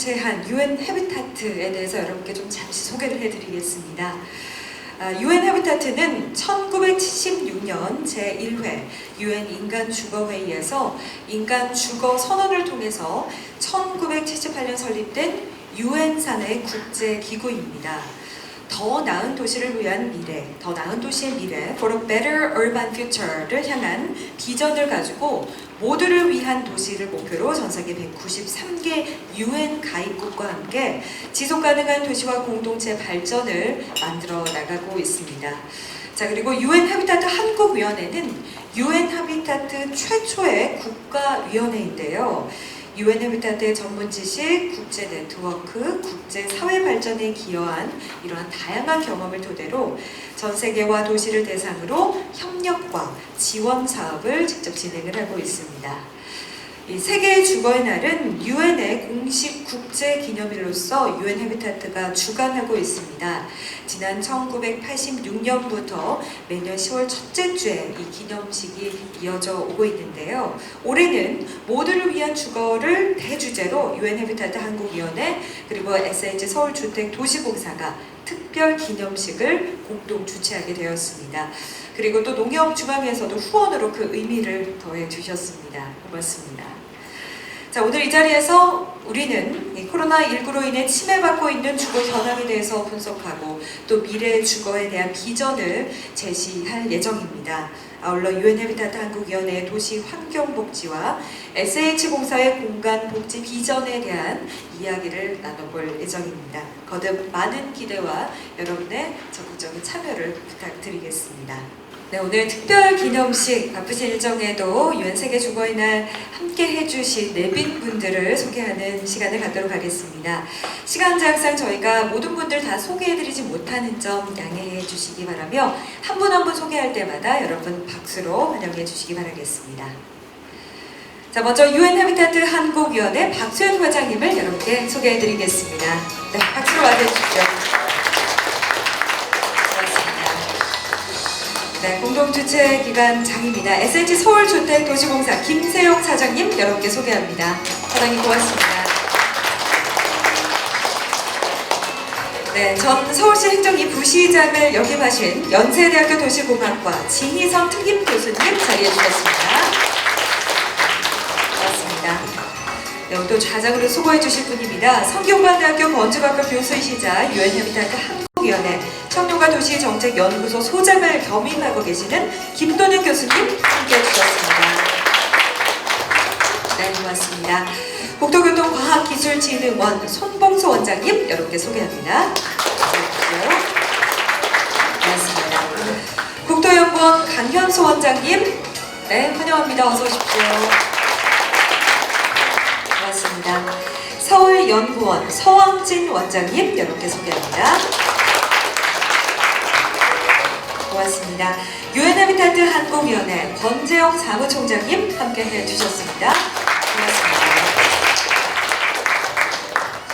주최한 UN 해비타트에 대해서 여러분께 좀 잠시 소개를 해드리겠습니다. UN 해비타트는 1976년 제1회 UN 인간주거회의에서 인간주거 선언을 통해서 1978년 설립된 UN 산하의 국제기구입니다. 더 나은 도시를 위한 미래, 더 나은 도시의 미래, for a better urban future를 향한 비전을 가지고 모두를 위한 도시를 목표로 전 세계 193개 UN 가입국과 함께 지속가능한 도시와 공동체 발전을 만들어 나가고 있습니다. 자, 그리고 UN 해비타트 한국위원회는 UN 해비타트 최초의 국가위원회인데요. UN 해비타트의 전문 지식, 국제 네트워크, 국제 사회 발전에 기여한 이러한 다양한 경험을 토대로 전 세계와 도시를 대상으로 협력과 지원 사업을 직접 진행을 하고 있습니다. 이 세계 주거의 날은 UN의 공식 국제 기념일로서 UN 해비타트가 주관하고 있습니다. 지난 1986년부터 매년 10월 첫째 주에 이 기념식이 이어져 오고 있는데요. 올해는 모두를 위한 주거를 대주제로 UN 해비타트 한국위원회 그리고 SH 서울주택도시공사가 특별 기념식을 공동 주최하게 되었습니다. 그리고 또 농협중앙에서도 후원으로 그 의미를 더해 주셨습니다. 고맙습니다. 자, 오늘 이 자리에서 우리는 코로나19로 인해 침해받고 있는 주거 현황에 대해서 분석하고 또 미래의 주거에 대한 비전을 제시할 예정입니다. 아울러 UN 해비타트 한국위원회의 도시 환경복지와 SH공사의 공간복지 비전에 대한 이야기를 나눠볼 예정입니다. 거듭 많은 기대와 여러분의 적극적인 참여를 부탁드리겠습니다. 네, 오늘 특별 기념식 바쁘신 일정에도 UN 세계 주거의 날 함께 해주신 내빈분들을 소개하는 시간을 갖도록 하겠습니다. 시간 제약상 저희가 모든 분들 다 소개해드리지 못하는 점 양해해 주시기 바라며 한 분 한 분 소개할 때마다 여러분 박수로 환영해 주시기 바라겠습니다. 자, 먼저 UN 해비타트 한국위원회 박수현 회장님을 여러분께 소개해드리겠습니다. 네, 박수로 맞아주십시오. 네, 공동주최기관장입니다. SH 서울주택도시공사 김세용 사장님 여러분께 소개합니다. 사장님 고맙습니다. 네, 전 서울시 행정위 부시장을 역임하신 연세대학교 도시공학과 진희성 특임교수님 자리해 주셨습니다. 고맙습니다. 네, 오늘 또 좌장으로 수고해 주실 분입니다. 성균관대학교 건축학과 교수이시자 UN 해비타트 한국위원회 청년과 도시정책연구소 소장을 겸임하고 계시는 김돈현 교수님 함께해 주셨습니다. 네, 고맙습니다. 국토교통과학기술진흥원 손봉수 원장님 여러분께 소개합니다. 고맙습니다. 국토연구원 강현소 원장님 네, 환영합니다. 어서 오십시오. 고맙습니다. 서울연구원 서왕진 원장님 여러분께 소개합니다. 고맙습니다. UN 해비타트 한국위원회 권재영 사무총장님 함께 해주셨습니다. 고맙습니다.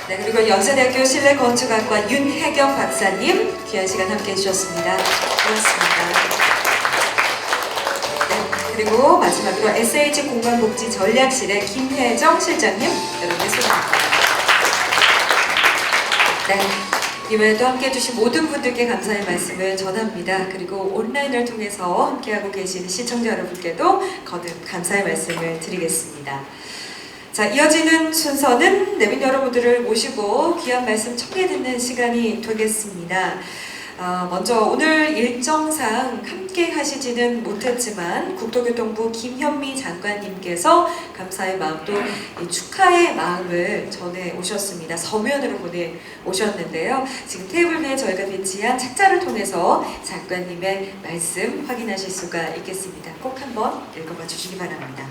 네, 그리고 연세대학교 실내건축학과 윤혜경 박사님 귀한 시간 함께 해주셨습니다. 고맙습니다. 네, 그리고 마지막으로 SH공간복지전략실의 김혜정 실장님 여러분께 소개합니다. 네. 이번에도 함께 해주신 모든 분들께 감사의 말씀을 전합니다. 그리고 온라인을 통해서 함께하고 계시는 시청자 여러분께도 거듭 감사의 말씀을 드리겠습니다. 자, 이어지는 순서는 내빈 여러분들을 모시고 귀한 말씀 청해 듣는 시간이 되겠습니다. 먼저 오늘 일정상 함께 하시지는 못했지만 국토교통부 김현미 장관님께서 감사의 마음 또 축하의 마음을 전해 오셨습니다. 서면으로 보내오셨는데요. 지금 테이블 위에 저희가 배치한 책자를 통해서 장관님의 말씀 확인하실 수가 있겠습니다. 꼭 한번 읽어봐 주시기 바랍니다.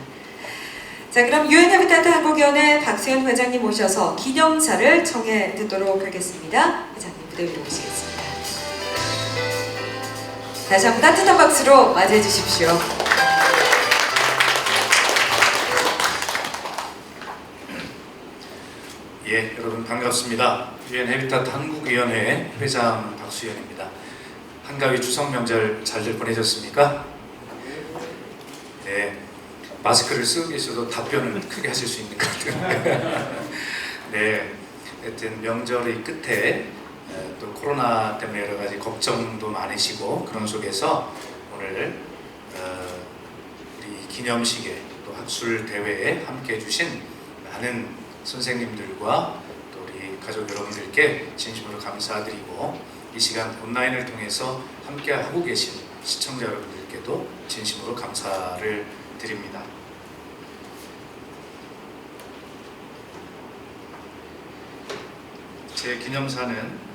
자, 그럼 UN 해비타트 한국위원회 박수현 회장님 모셔서 기념사를 청해 듣도록 하겠습니다. 회장님 무대 위로 오시겠습니다. 다시 한번 따뜻한 박수로 맞이해 주십시오. 예, 여러분 반갑습니다. UN 해비타트 한국위원회 회장 박수현입니다. 한가위 추석 명절 잘들 보내셨습니까? 네, 마스크를 쓰고 계셔도 답변을 크게 하실 수 있는 것 같은데 네, 하여튼 명절의 끝에 또 코로나 때문에 여러 가지 걱정도 많으시고 그런 속에서 오늘 우리 기념식에 또 학술 대회에 함께 해주신 많은 선생님들과 또 우리 가족 여러분들께 진심으로 감사드리고 이 시간 온라인을 통해서 함께 하고 계신 시청자 여러분들께도 진심으로 감사를 드립니다. 제 기념사는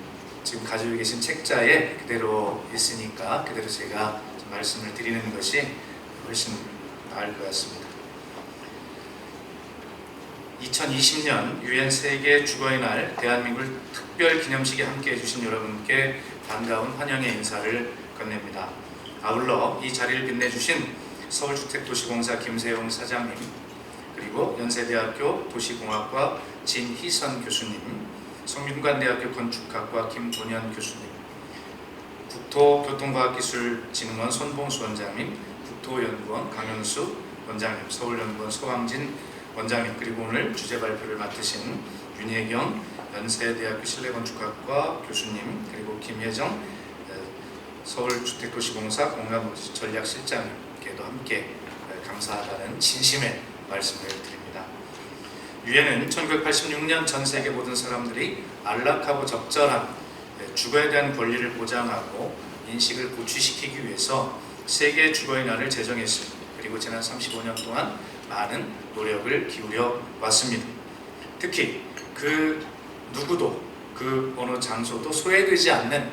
지금 가지고 계신 책자에 그대로 있으니까 그대로 제가 좀 말씀을 드리는 것이 훨씬 나을 것 같습니다. 2020년 유엔 세계 주거의 날 대한민국 특별 기념식에 함께 해주신 여러분께 반가운 환영의 인사를 건넵니다. 아울러 이 자리를 빛내주신 서울주택도시공사 김세용 사장님, 그리고 연세대학교 도시공학과 진희선 교수님, 성균관대학교 건축학과 김돈현 교수님, 국토교통과학기술진흥원 손봉수 원장님, 국토연구원 강현수 원장님, 서울연구원 서광진 원장님, 그리고 오늘 주제 발표를 맡으신 윤혜경 연세대학교 실내건축학과 교수님, 그리고 김혜정 서울주택도시공사 공간전략실장님께도 함께 감사하다는 진심의 말씀을 드립니다. 유엔은 1986년 전 세계 모든 사람들이 안락하고 적절한 주거에 대한 권리를 보장하고 인식을 고취시키기 위해서 세계 주거의 날을 제정했습니다. 그리고 지난 35년 동안 많은 노력을 기울여 왔습니다. 특히 그 누구도 그 어느 장소도 소외되지 않는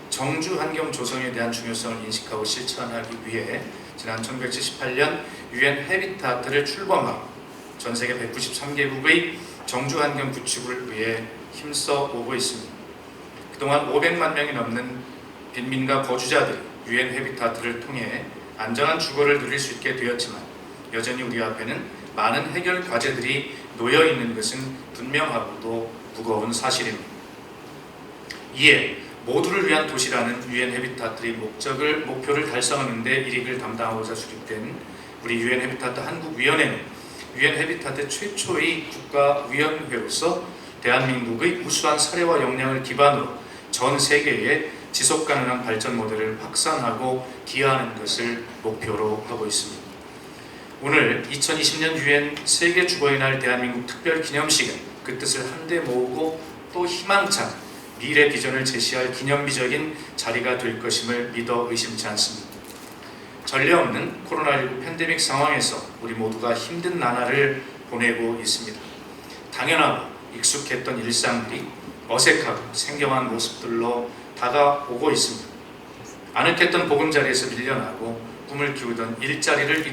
정주 환경 조성에 대한 중요성을 인식하고 실천하기 위해 지난 1978년 유엔 헤비타트를 출범하고 전 세계 193개국의 정주 환경 구축을 위해 힘써 오고 있습니다. 그동안 500만 명이 넘는 빈민가 거주자들이 유엔 헤비타트를 통해 안전한 주거를 누릴 수 있게 되었지만 여전히 우리 앞에는 많은 해결 과제들이 놓여 있는 것은 분명하고도 무거운 사실입니다. 이에 모두를 위한 도시라는 유엔 헤비타트의 목표를 달성하는 데 일익을 담당하고자 수립된 우리 유엔 헤비타트 한국위원회는 유엔 헤비타트 최초의 국가위원회로서 대한민국의 우수한 사례와 역량을 기반으로 전 세계에 지속가능한 발전 모델을 확산하고 기여하는 것을 목표로 하고 있습니다. 오늘 2020년 유엔 세계 주거의 날 대한민국 특별 기념식은 그 뜻을 한데 모으고 또 희망찬 미래 비전을 제시할 기념비적인 자리가 될 것임을 믿어 의심치 않습니다. 전례 없는 코로나19 팬데믹 상황에서 우리 모두가 힘든 나날을 보내고 있습니다. 당연하고 익숙했던 일상들이 어색하고 생경한 모습들로 다가오고 있습니다. 아늑했던 보금자리에서 밀려나고 꿈을 키우던 일자리를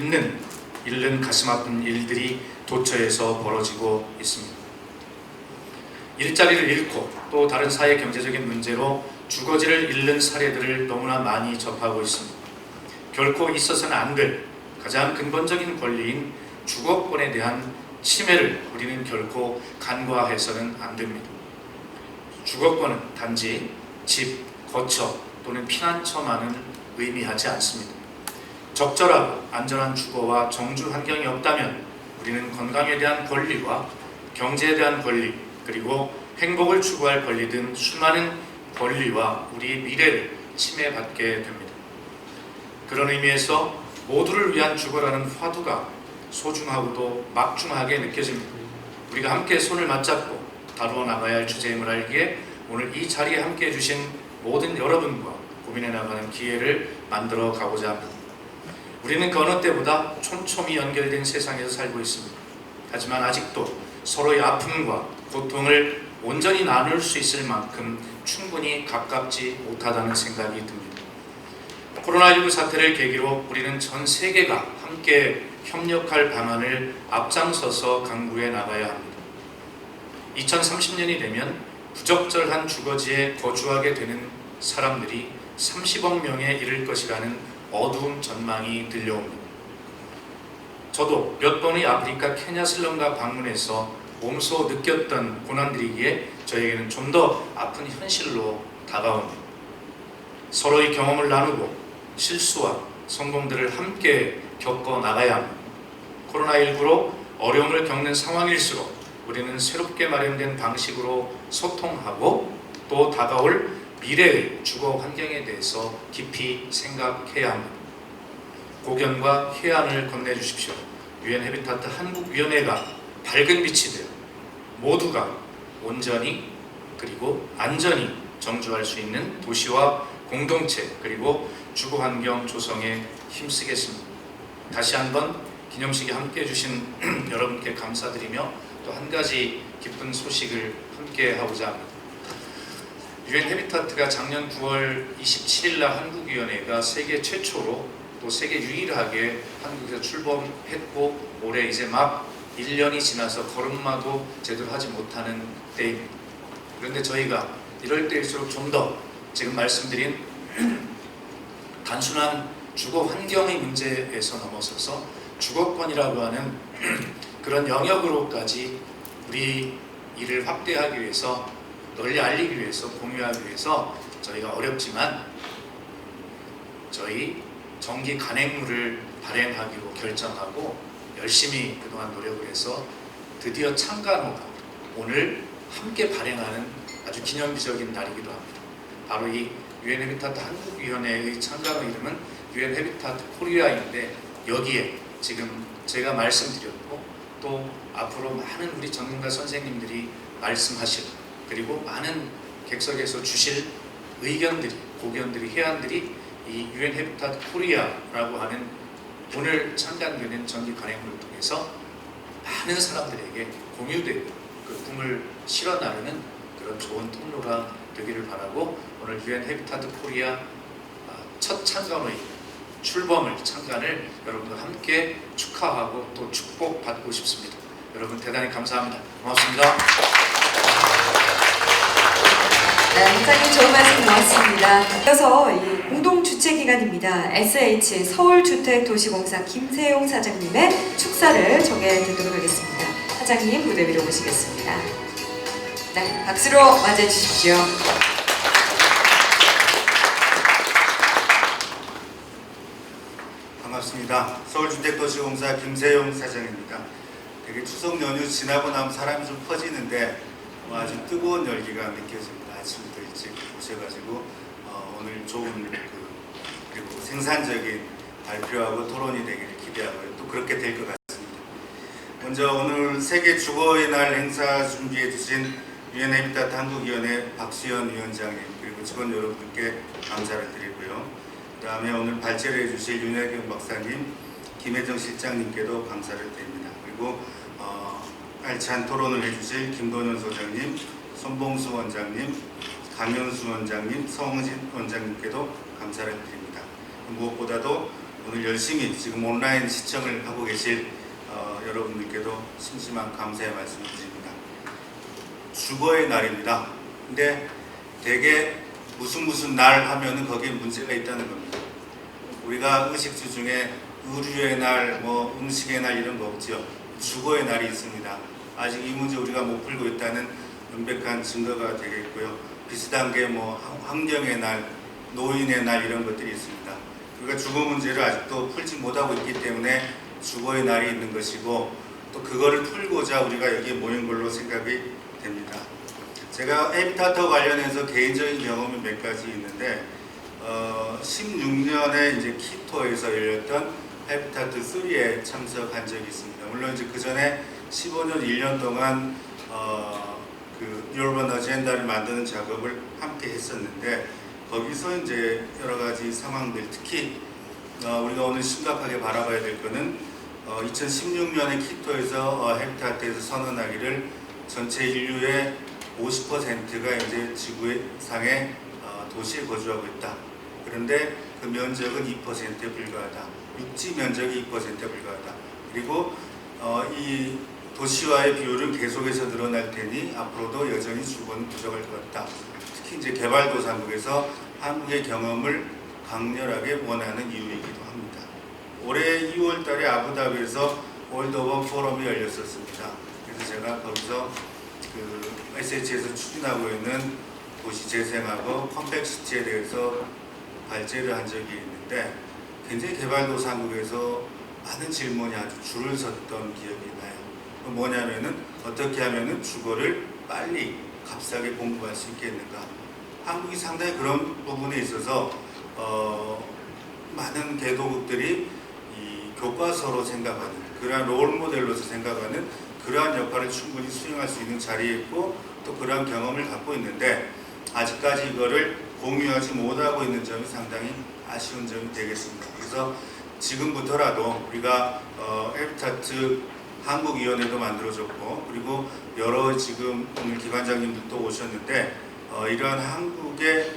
잃는 가슴 아픈 일들이 도처에서 벌어지고 있습니다. 일자리를 잃고 또 다른 사회 경제적인 문제로 주거지를 잃는 사례들을 너무나 많이 접하고 있습니다. 결코 있어서는 안 될 가장 근본적인 권리인 주거권에 대한 침해를 우리는 결코 간과해서는 안 됩니다. 주거권은 단지 집, 거처 또는 피난처만은 의미하지 않습니다. 적절하고 안전한 주거와 정주 환경이 없다면 우리는 건강에 대한 권리와 경제에 대한 권리, 그리고 행복을 추구할 권리 등 수많은 권리와 우리의 미래를 침해받게 됩니다. 그런 의미에서 모두를 위한 주거라는 화두가 소중하고도 막중하게 느껴집니다. 우리가 함께 손을 맞잡고 다루어 나가야 할 주제임을 알기에 오늘 이 자리에 함께 해주신 모든 여러분과 고민해 나가는 기회를 만들어 가고자 합니다. 우리는 그 어느 때보다 촘촘히 연결된 세상에서 살고 있습니다. 하지만 아직도 서로의 아픔과 고통을 온전히 나눌 수 있을 만큼 충분히 가깝지 못하다는 생각이 듭니다. 코로나19 사태를 계기로 우리는 전 세계가 함께 협력할 방안을 앞장서서 강구해 나가야 합니다. 2030년이 되면 부적절한 주거지에 거주하게 되는 사람들이 30억 명에 이를 것이라는 어두운 전망이 들려옵니다. 저도 몇 번의 아프리카 케냐 슬럼가 방문해서 몸소 느꼈던 고난들이기에 저에게는 좀 더 아픈 현실로 다가옵니다. 서로의 경험을 나누고 실수와 성공들을 함께 겪어 나가야 합니다. 코로나19로 어려움을 겪는 상황일수록 우리는 새롭게 마련된 방식으로 소통하고 또 다가올 미래의 주거 환경에 대해서 깊이 생각해야 합니다. 고견과 해안을 건네주십시오. 유엔 해비타트 한국위원회가 밝은 빛이 되어 모두가 온전히 그리고 안전히 정주할 수 있는 도시와 공동체 그리고 주거 환경 조성에 힘쓰겠습니다. 다시 한번 기념식에 함께 해주신 여러분께 감사드리며 또 한 가지 기쁜 소식을 함께 하고자 합니다. 유엔 해비타트가 작년 9월 27일 날 한국위원회가 세계 최초로 또 세계 유일하게 한국에서 출범했고 올해 이제 막 1년이 지나서 걸음마도 제대로 하지 못하는 때입니다. 그런데 저희가 이럴 때일수록 좀 더 지금 말씀드린 단순한 주거 환경의 문제에서 넘어서서 주거권이라고 하는 그런 영역으로까지 우리 일을 확대하기 위해서 널리 알리기 위해서 공유하기 위해서 저희가 어렵지만 저희 정기 간행물을 발행하기로 결정하고 열심히 그동안 노력을 해서 드디어 창간호가 오늘 함께 발행하는 아주 기념비적인 날이기도 합니다. 바로 이 유엔 해비타트 한국위원회의 창간호 이름은 유엔 해비타트 코리아인데 여기에 지금 제가 말씀드렸고 또 앞으로 많은 우리 전문가 선생님들이 말씀하실 그리고 많은 객석에서 주실 의견들이 고견들이 해안들이 이 유엔 해비타트 코리아라고 하는 오늘 창간되는 정기 간행물을 통해서 많은 사람들에게 공유되고 그 꿈을 실어 나르는 그런 좋은 통로가 되기를 바라고 오늘 유엔 해비타트 코리아 첫 창간호의 출범을 창간을 여러분과 함께 축하하고 또 축복받고 싶습니다. 여러분 대단히 감사합니다. 고맙습니다. 네, 회장님 좋은 말씀 고맙습니다. 이어서 이 공동주최기관입니다. SH 서울주택도시공사 김세용 사장님의 축사를 전해 듣도록 하겠습니다. 사장님 무대 위로 모시겠습니다. 네, 박수로 맞이해 주십시오. 반갑습니다. 서울주택도시공사 김세용 사장입니다. 되게 추석 연휴 지나고 나면 사람이 좀 퍼지는데 아주 뜨거운 열기가 느껴집니다. 아침부터 일찍 오셔가지고 오늘 좋은 그리고 생산적인 발표하고 토론이 되기를 기대하고요. 또 그렇게 될 것 같습니다. 먼저 오늘 세계 주거의 날 행사 준비해 주신 유엔 해비타트 한국위원회 박수현 위원장님 그리고 직원 여러분께 감사를 드리고요. 그 다음에 오늘 발제를 해주실 윤혜경 박사님, 김혜정 실장님께도 감사를 드립니다. 그리고 알찬 토론을 해주실 김도현 소장님, 손봉수 원장님, 강현수 원장님, 성진 원장님께도 감사를 드립니다. 무엇보다도 오늘 열심히 지금 온라인 시청을 하고 계실 여러분들께도 심심한 감사의 말씀을 드립니다. 주거의 날입니다. 근데 되게 무슨 날 하면은 거기에 문제가 있다는 겁니다. 우리가 의식주 중에 의류의 날, 뭐 음식의 날 이런 거 없죠. 주거의 날이 있습니다. 아직 이 문제 우리가 못 풀고 있다는 명백한 증거가 되겠고요. 비슷한 게 뭐 환경의 날, 노인의 날 이런 것들이 있습니다. 우리가 주거 문제를 아직도 풀지 못하고 있기 때문에 주거의 날이 있는 것이고 또 그거를 풀고자 우리가 여기에 모인 걸로 생각이 됩니다. 제가 해비타트 관련해서 개인적인 경험이 몇 가지 있는데 16년에 이제 키토에서 열렸던 해비타트 3에 참석한 적이 있습니다. 물론 이제 그 전에 15년 1년 동안 그 유러번 어젠다를 만드는 작업을 함께 했었는데 거기서 이제 여러 가지 상황들 특히 우리가 오늘 심각하게 바라봐야 될 거는 2016년에 키토에서 해비타트에서 선언하기를 전체 인류의 50%가 이제 지구상의 도시에 거주하고 있다. 그런데 그 면적은 2%에 불과하다. 육지 면적이 2%에 불과하다. 그리고 이 도시와의 비율은 계속해서 늘어날 테니 앞으로도 여전히 주거는 부족할 것 같다. 특히 이제 개발도상국에서 한국의 경험을 강렬하게 원하는 이유이기도 합니다. 올해 2월달에 아부다비에서 월드어번 포럼이 열렸었습니다. 그래서 제가 거기서 그 SH에서 추진하고 있는 도시 재생하고 컴팩시티에 대해서 발제를 한 적이 있는데 굉장히 개발도상국에서 많은 질문이 아주 줄을 섰던 기억이 나요. 뭐냐면은 어떻게 하면은 주거를 빨리 값싸게 공부할 수 있겠는가. 한국이 상당히 그런 부분에 있어서 많은 개도국들이 이 교과서로 생각하는 그러한 롤 모델로서 생각하는 그러한 역할을 충분히 수행할 수 있는 자리에 있고 또 그러한 경험을 갖고 있는데 아직까지 이거를 공유하지 못하고 있는 점이 상당히 아쉬운 점이 되겠습니다. 그래서 지금부터라도 우리가 헤비타트 한국위원회도 만들어졌고 그리고 여러 지금 오늘 기관장님들도 오셨는데 이러한 한국의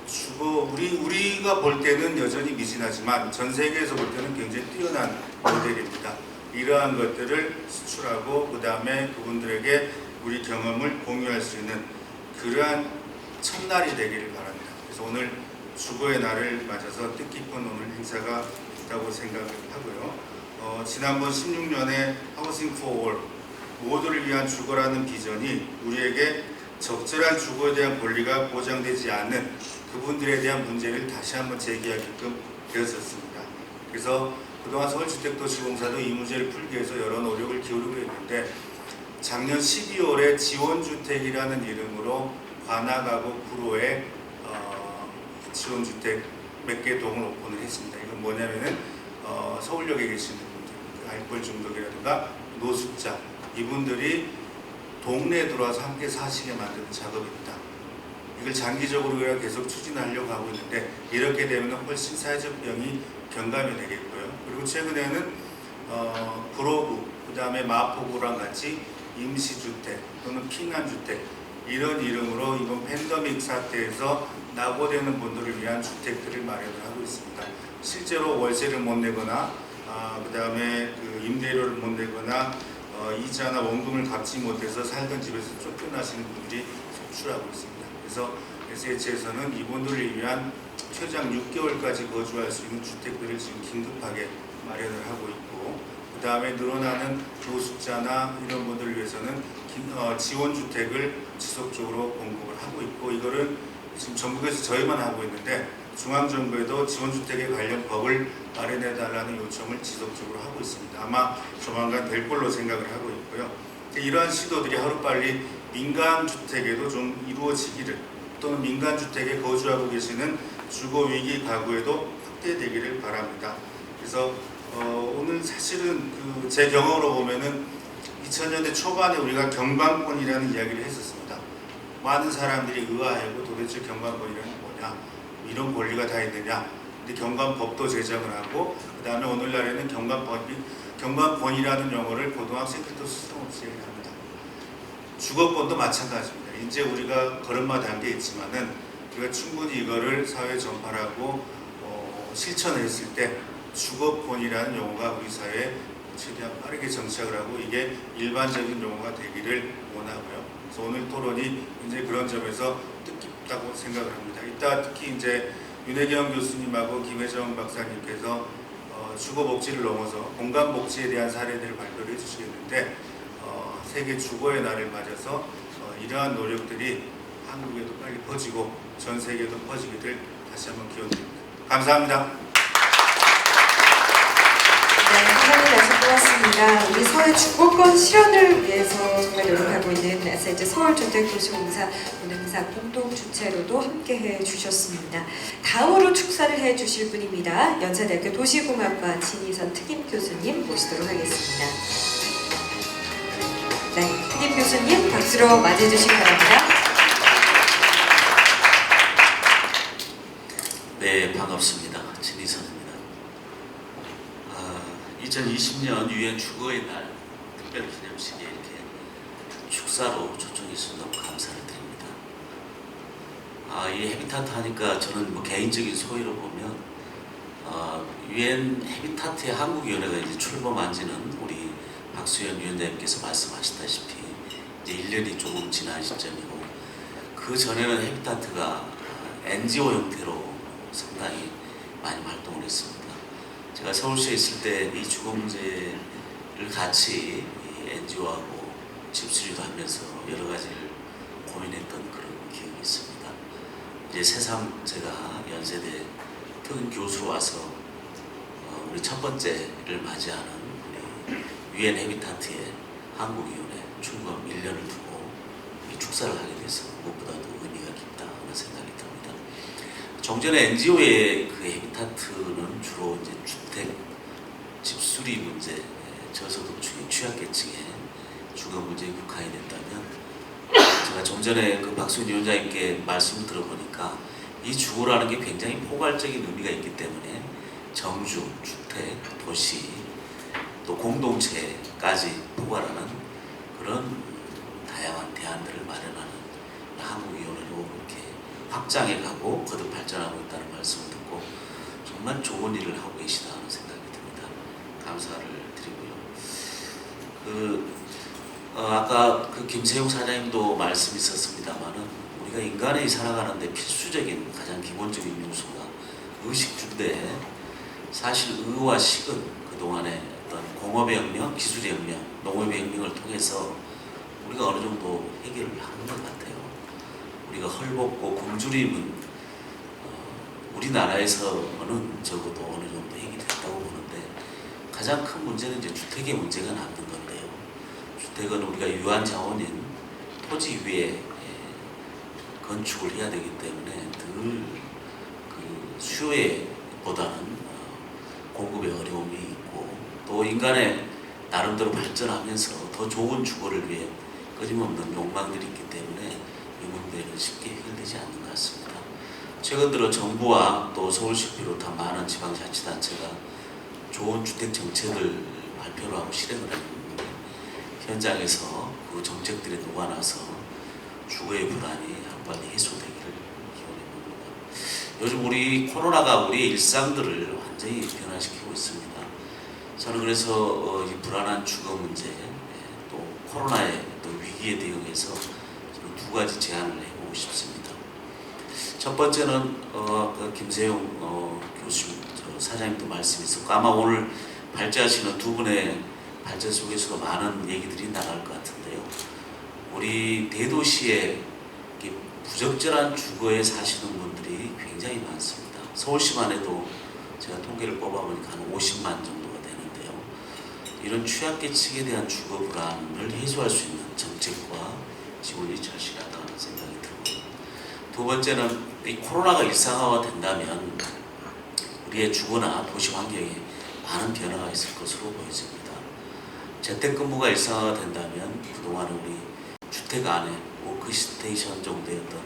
주거 우리가 볼 때는 여전히 미진하지만 전 세계에서 볼 때는 굉장히 뛰어난 모델입니다. 이러한 것들을 수출하고 그 다음에 그분들에게 우리 경험을 공유할 수 있는 그러한 첫날이 되기를 바랍니다. 그래서 오늘 주거의 날을 맞아서 뜻깊은 오늘 행사가 있다고 생각을 하고요. 지난번 16년에 하우싱 포 올 모두를 위한 주거라는 비전이 우리에게 적절한 주거에 대한 권리가 보장되지 않는 그분들에 대한 문제를 다시 한번 제기하게끔 되었었습니다. 그래서 그동안 서울주택도시공사도 이 문제를 풀기 위해서 여러 노력을 기울이고 있는데 작년 12월에 지원주택이라는 이름으로 관악하고 구로에 지원주택 몇 개 동을 오픈을 했습니다. 이건 뭐냐면은 서울역에 계시는 분들, 알코올 중독이라든가 노숙자 이분들이 동네에 들어와서 함께 사시게 만드는 작업입니다. 이걸 장기적으로 우리가 계속 추진하려고 하고 있는데 이렇게 되면 훨씬 사회적 병이 경감이 되겠고요. 그리고 최근에는 구로구, 그 다음에 마포구랑 같이 임시주택 또는 피난주택 이런 이름으로 이번 팬데믹 사태에서 낙오되는 분들을 위한 주택들을 마련을 하고 있습니다. 실제로 월세를 못 내거나 그 다음에 그 임대료를 못 내거나 이자나 원금을 갚지 못해서 살던 집에서 쫓겨나시는 분들이 속출하고 있습니다. 그래서 SH에서는 이분들을 위한 최장 6개월까지 거주할 수 있는 주택들을 지금 긴급하게 마련을 하고 있고 그 다음에 늘어나는 노숙자나 이런 분들을 위해서는 지원주택을 지속적으로 공급을 하고 있고 이거를 지금 전국에서 저희만 하고 있는데 중앙정부에도 지원주택에 관련 법을 마련해달라는 요청을 지속적으로 하고 있습니다. 아마 조만간 될 걸로 생각을 하고 있고요. 이러한 시도들이 하루빨리 민간주택에도 좀 이루어지기를 또는 민간주택에 거주하고 계시는 주거위기 가구에도 확대되기를 바랍니다. 그래서 오늘 사실은 제 경험으로 보면은 2000년대 초반에 우리가 경관권이라는 이야기를 했었습니다. 많은 사람들이 의아해하고 도대체 경관권이라는 뭐냐 이런 권리가 다 있느냐. 근데 경관법도 제정을 하고 그 다음에 오늘날에는 경관권이라는 용어를 고등학생들도 스스럼 없이 얘기합니다. 주거권도 마찬가지입니다. 이제 우리가 걸음마 단계에 있지만은 우리가 충분히 이거를 사회에 전파하고 실천했을 때 주거권이라는 용어가 우리 사회에 최대한 빠르게 정착을 하고 이게 일반적인 용어가 되기를 원하고요. 그래서 오늘 토론이 굉장히 그런 점에서 뜻깊다고 생각을 합니다. 이따 특히 이제 윤혜경 교수님하고 김혜정 박사님께서 주거복지를 넘어서 공간복지에 대한 사례들을 발표를 해주시겠는데 세계 주거의 날을 맞아서 이러한 노력들이 한국에도 빨리 퍼지고 전 세계도 퍼지기를 다시 한번 기원드립니다. 감사합니다. 네, 하나님 말씀 고맙습니다. 우리 사회 주거권 실현을 위해서 정말 노력하고 있는 SH 서울주택도시공사 오늘 행사 공동 주최로도 함께해 주셨습니다. 다음으로 축사를 해 주실 분입니다. 연세대학교 도시공학과 진희선 특임 교수님 모시도록 하겠습니다. 네, 특임 교수님 박수로 맞이해 주시기 바랍니다. 네, 반갑습니다. 진희선입니다. 2020년 유엔 주거의 날 특별 기념식에 이렇게 축사로 초청해 주셔서 너무 감사를 드립니다. 이 헤비타트 하니까 저는 뭐 개인적인 소회로 보면 유엔 헤비타트의 한국위원회가 이제 출범한 지는 우리 박수현 위원장님께서 말씀하셨다시피 이제 1년이 조금 지난 시점이고 그 전에는 헤비타트가 NGO 형태로 상당히 많이 활동을 했습니다. 제가 서울시에 있을 때 이 주거 문제를 같이 NGO하고 집수리도 하면서 여러 가지를 고민했던 그런 기억이 있습니다. 이제 새삼 제가 연세대 특임 교수로 와서 우리 첫 번째를 맞이하는 우리 유엔 헤비타트의 한국위원회 출범 1년을 두고 이 축사를 하게 돼서 무엇보다도 의미가 깊다 하는 생각이 듭니다. 종전에 NGO의 그 헤비타트는 주로 이제 주택, 집수리 문제, 저소득층의 취약계층의 주거 문제에 국한이 됐다면 제가 좀 전에 그 박수현 위원장님께 말씀을 들어보니까 이 주거라는 게 굉장히 포괄적인 의미가 있기 때문에 정주, 주택, 도시, 또 공동체까지 포괄하는 그런 다양한 대안들을 마련하는 한국위원회로 이렇게 확장해 가고 거듭 발전하고 있다는 말씀을 듣고 정말 좋은 일을 하고 계시다 하는 생각이 듭니다. 감사를 드리고요. 아까 그 김세용 사장님도 말씀이 있었습니다만은 우리가 인간이 살아가는데 필수적인 가장 기본적인 요소가 의식주인데 사실 의와 식은 그동안에 어떤 공업의 혁명, 기술의 혁명, 농업의 혁명을 통해서 우리가 어느 정도 해결을 하는 것 같아요. 우리가 헐벗고 굶주림은 우리나라에서는 적어도 어느 정도 해결됐다고 보는데 가장 큰 문제는 이제 주택의 문제가 남는 건데요. 주택은 우리가 유한 자원인 토지 위에 건축을 해야 되기 때문에 늘 그 수요에 보다는 공급의 어려움이 있고 또 인간의 나름대로 발전하면서 더 좋은 주거를 위해 끊임없는 욕망들이 있기 때문에 이 문제는 쉽게 해결되지 않는 것 같습니다. 최근 들어 정부와 또 서울시 비롯한 많은 지방자치단체가 좋은 주택 정책을 발표를 하고 실행을 했는데 현장에서 그 정책들이 녹아나서 주거의 불안이 하루빨리 해소되기를 기원해 봅니다. 요즘 우리 코로나가 우리의 일상들을 완전히 변화시키고 있습니다. 저는 그래서 이 불안한 주거 문제 또 코로나의 또 위기에 대응해서 저는 두 가지 제안을 해보고 싶습니다. 첫 번째는 그 김세용 교수님 사장님도 말씀이 있었고 아마 오늘 발제하시는 두 분의 발제 속에서도 많은 얘기들이 나갈 것 같은데요. 우리 대도시에 부적절한 주거에 사시는 분들이 굉장히 많습니다. 서울시만 해도 제가 통계를 뽑아보니까 한 50만 정도가 되는데요. 이런 취약계층에 대한 주거 불안을 해소할 수 있는 정책과 지원이 절실하다는 생각이 들고요. 두 번째는 이 코로나가 일상화가 된다면 우리의 주거나 도시 환경에 많은 변화가 있을 것으로 보여집니다. 재택근무가 일상화가 된다면 그동안 우리 주택 안에 워크스테이션 정도의 어떤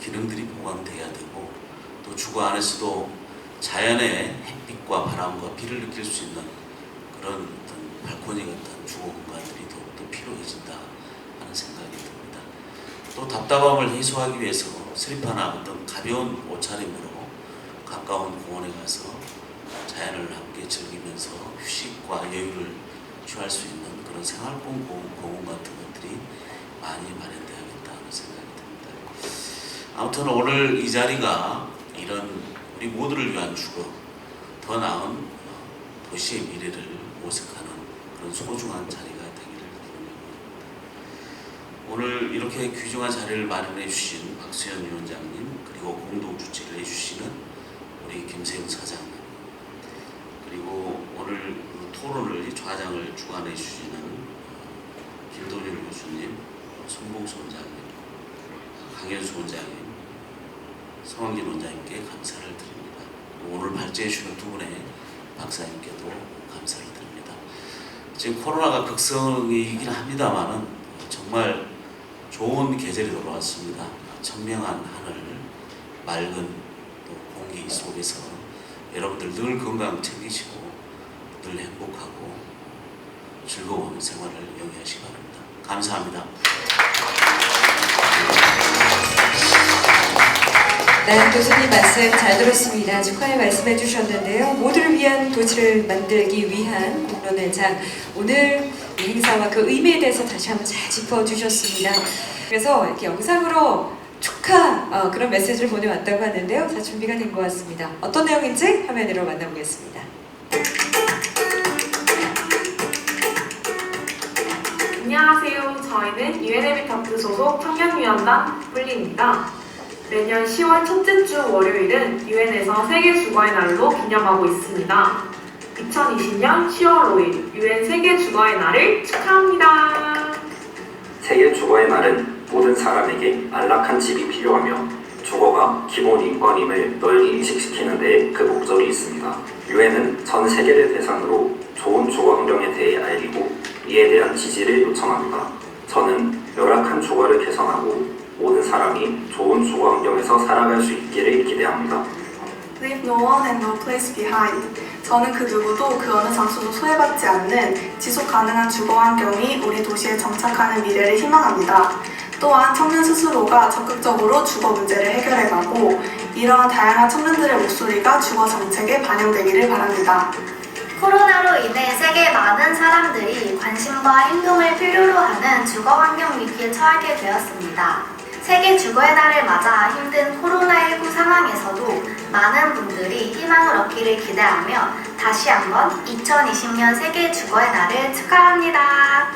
기능들이 보강돼야 되고 또 주거 안에서도 자연의 햇빛과 바람과 비를 느낄 수 있는 그런 어떤 발코니 같은 주거 공간들이 더욱더 필요해진다 하는 생각이 듭니다. 또 답답함을 해소하기 위해서 스리퍼나 어떤 가벼운 옷차림으로 가까운 공원에 가서 자연을 함께 즐기면서 휴식과 여유를 취할 수 있는 그런 생활권 공원 같은 것들이 많이 마련되어야겠다 하는 생각이 듭니다. 아무튼 오늘 이 자리가 이런 우리 모두를 위한 주거, 더 나은 도시의 미래를 모색하는 그런 소중한 자리가 되기를 기원합니다. 오늘 이렇게 귀중한 자리를 마련해 주신 박수현 위원장님 그리고 공동 주최를 해주시는 우리 김세용 사장님 그리고 오늘 토론을 좌장을 주관해 주시는 길동일 교수님, 손봉수 원장님, 강현수 원장님, 성환길 원장님께 감사를 드립니다. 오늘 발제해 주시는 두 분의 박사님께도 감사를 드립니다. 지금 코로나가 극성이긴 합니다만은 정말 좋은 계절이 돌아왔습니다. 청명한 하늘, 맑은 또 공기 속에서 여러분들 늘 건강 챙기시고 늘 행복하고 즐거운 생활을 영위하시기 바랍니다. 감사합니다. 네, 교수님 말씀 잘 들었습니다. 축하의 말씀해 주셨는데요. 모두를 위한 도시를 만들기 위한 공론의 장. 오늘 이 행사와 그 의미에 대해서 다시 한번 잘 짚어주셨습니다. 그래서 이렇게 영상으로 축하 그런 메시지를 보내왔다고 하는데요. 다 준비가 된 것 같습니다. 어떤 내용인지 화면으로 만나보겠습니다. 안녕하세요. 저희는 UNHCR 소속 청년위원단 뿔리입니다. 매년 10월 첫째 주 월요일은 유엔에서 세계 주거의 날로 기념하고 있습니다. 2020년 10월 5일 유엔 세계 주거의 날을 축하합니다. 세계 주거의 날은 모든 사람에게 안락한 집이 필요하며 주거가 기본 인권임을 널리 인식시키는 데 그 목적이 있습니다. 유엔은 전 세계를 대상으로 좋은 주거 환경에 대해 알리고 이에 대한 지지를 요청합니다. 저는 열악한 주거를 개선하고 모든 사람이 좋은 주거 환경에서 살아갈 수 있기를 기대합니다. Leave no one and no place behind. 저는 그 누구도 그 어느 장소도 소외받지 않는 지속 가능한 주거 환경이 우리 도시에 정착하는 미래를 희망합니다. 또한 청년 스스로가 적극적으로 주거 문제를 해결해가고 이러한 다양한 청년들의 목소리가 주거 정책에 반영되기를 바랍니다. 코로나로 인해 세계 많은 사람들이 관심과 행동을 필요로 하는 주거 환경 위기에 처하게 되었습니다. 세계 주거의 날을 맞아 힘든 코로나19 상황에서도 많은 분들이 희망을 얻기를 기대하며 다시 한번 2020년 세계 주거의 날을 축하합니다.